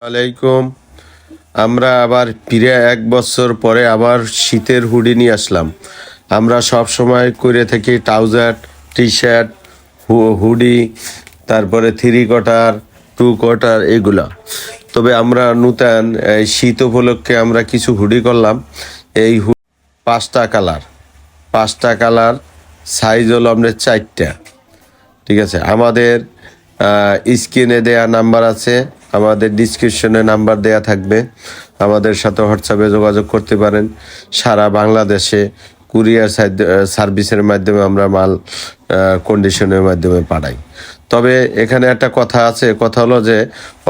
আলাইকুম। আমরা আবার ফিরে 1 বছর পরে আবার শীতের হুডি নিয়ে আসলাম। আমরা সব সময় করে থাকি ট্রাউজার, টি শার্ট, হুডি, তারপরে 3 কোয়ার্টার, 2 কোয়ার্টার এগুলা। তবে আমরা নূতন এই শীত উপলক্ষে আমরা কিছু হুডি করলাম। এই 5টা কালার, সাইজ হলো আপনার 4টা। ঠিক আছে, আমাদের স্ক্রিনে দেয়া নাম্বার আছে, আমাদের ডিসক্রিপশনে নাম্বার দেয়া থাকবে। আমাদের সাথে হোয়াটসঅ্যাপে যোগাযোগ করতে পারেন। সারা বাংলাদেশে কুরিয়ার সার্ভিসের মাধ্যমে আমরা মাল কন্ডিশনের মাধ্যমে পাঠাই। তবে এখানে একটা কথা আছে, কথা হলো যে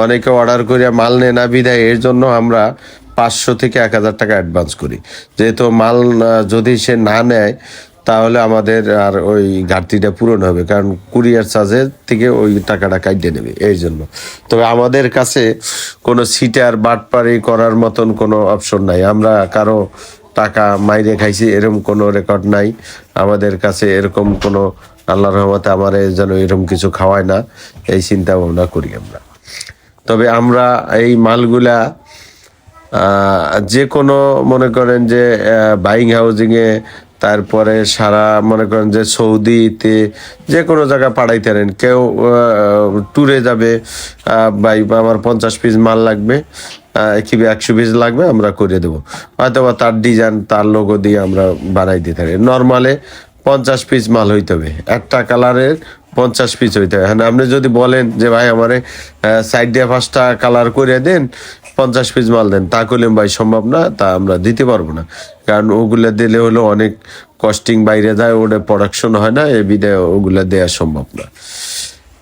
অনেকে অর্ডার করিয়া মাল নেয় না বিধায় এর জন্য আমরা 500 থেকে 1000 টাকা অ্যাডভান্স করি। যেহেতু মাল যদি সে না নেয় তাহলে আমাদের আর ওই ঘাটতিটা পূরণ হবে, কারণ কুরিয়ার চার্জের থেকে ওই টাকাটা কাটিয়ে নেবে এই জন্য। তবে আমাদের কাছে কোনো সিটার বাটপারি করার মতন কোনো অপশন নাই। আমরা কারো টাকা মাইরে খাইছি এরকম কোনো রেকর্ড নাই আমাদের কাছে। এরকম কোনো আল্লাহর রহমতে আমার যেন এরকম কিছু খাওয়ায় না, এই চিন্তা ভাবনা করি আমরা। তবে আমরা এই মালগুলা যে কোনো মনে করেন যে বাইং হাউজিংয়ে, তারপরে সারা মনে করেন যে সৌদিতে যে কোনো জায়গায় পাঠাইতে পারেন। কেউ ট্যুরে যাবে, ভাই আমার 50 পিস মাল লাগবে, কি 100 পিস লাগবে, আমরা করে দেবো। হয়তো বা তার ডিজাইন, তার লোগো দিয়ে আমরা বানাই দিতে পারি। নর্মালে 50 পিস মাল হইতে হবে, একটা কালারের 50 পিস হইতে হবে। হ্যাঁ, আপনি যদি বলেন যে ভাই আমারে সাইড দিয়ে 5টা কালার করে দেন, 50 পিস মাল দেন, তা করলে ভাই সম্ভব না, তা আমরা দিতে পারবো না। কারণ ওগুলা দিলে হলো অনেক কস্টিং বাইরে যায়, ওটা প্রোডাকশন হয় না, এই বিধায় ওগুলা দেওয়া সম্ভব না।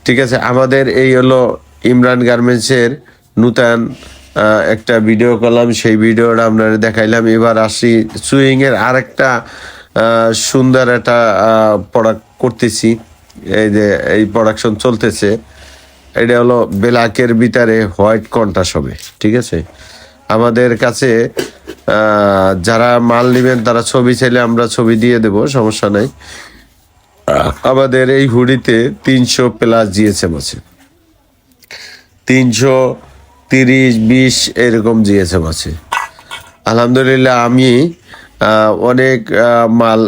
ঠিক আছে, আমাদের এই হলো ইমরান গার্মেন্টসের নূতন একটা ভিডিও করলাম, সেই ভিডিওটা আপনারা দেখাইলাম। এবার আসি সুইংয়ের আরেকটা সুন্দর একটা প্রোডাক্ট করতেছি। এই যে এই প্রোডাকশন চলতেছে, এটা হলো ব্ল্যাকের ভিতরে হোয়াইট কন্ট্রাস্ট হবে। ঠিক আছে, আমাদের কাছে যারা মাল নেবেন তারা ছবি চাইলে আমরা ছবি দিয়ে দেব, সমস্যা নাই। আমাদের এই হুডিতে 300+ জিএসএম আছে, 330-20 এরকম জিএসএম আছে। আলহামদুলিল্লাহ, আমি অনেক মাল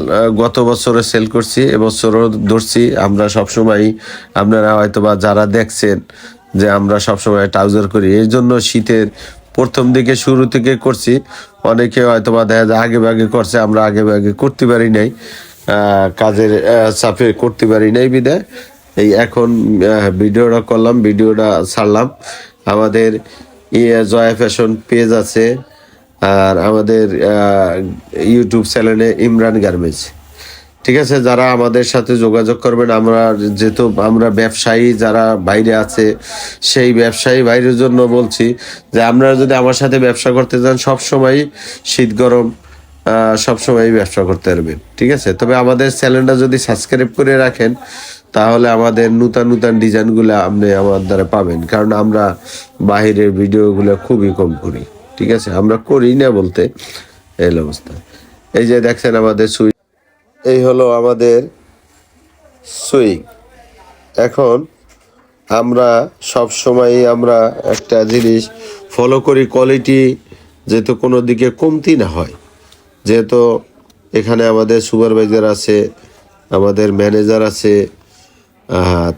গত বছরে সেল করছি, এবছরও ধরছি। আমরা সবসময়, আপনারা হয়তো বা যারা দেখছেন যে আমরা সবসময় ট্রাউজার করি, এই জন্য শীতের প্রথম দিকে শুরু থেকে করছি। অনেকে হয়তো বা দেখা যায় আগে ভাগে করছে, আমরা আগে ভাগে করতে পারি নাই, কাজের চাপে করতে পারি নাই বিদায় এই এখন ভিডিওটা করলাম, ভিডিওটা ছাড়লাম। আমাদের জয়া ফ্যাশন পেজ আছে, আর আমাদের ইউটিউব চ্যানেলে ইমরান গার্মেন্টস। ঠিক আছে, যারা আমাদের সাথে যোগাযোগ করবেন, আমরা যেহেতু আমরা ব্যবসায়ী যারা বাইরে আছে, সেই ব্যবসায়ী বাইরের জন্য বলছি যে আপনারা যদি আমার সাথে ব্যবসা করতে চান, সবসময় শীত গরম সবসময় ব্যবসা করতে পারবেন। ঠিক আছে, তবে আমাদের চ্যানেলটা যদি সাবস্ক্রাইব করে রাখেন তাহলে আমাদের নূতন ডিজাইনগুলো আপনি আমার দ্বারা পাবেন, কারণ আমরা বাহিরের ভিডিওগুলো খুবই কম করি। ঠিক আছে, আমরা করি না বলতে এই অবস্থা। এই যে দেখছেন আমাদের সুইচ, এই হলো আমাদের সুইং। এখন আমরা সব সময় আমরা একটা জিনিস ফলো করি, কোয়ালিটি যেহেতু কোনো দিকে কমতি না হয়। যেহেতু এখানে আমাদের সুপারভাইজার আছে, আমাদের ম্যানেজার আছে,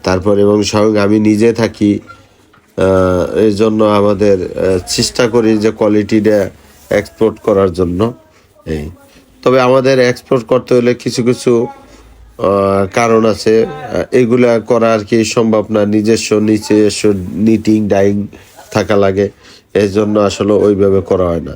তারপর এবং সঙ্গে আমি নিজে থাকি। এই জন্য আমাদের চেষ্টা করি যে কোয়ালিটিটা এক্সপোর্ট করার জন্য। এই তবে আমাদের এক্সপোর্ট করতে হলে কিছু কিছু কারণ আছে, এগুলা করা আর কি সম্ভব না। নিজস্ব নিচে নিটিং ডাইং থাকা লাগে, এই জন্য আসলে ওইভাবে করা হয় না।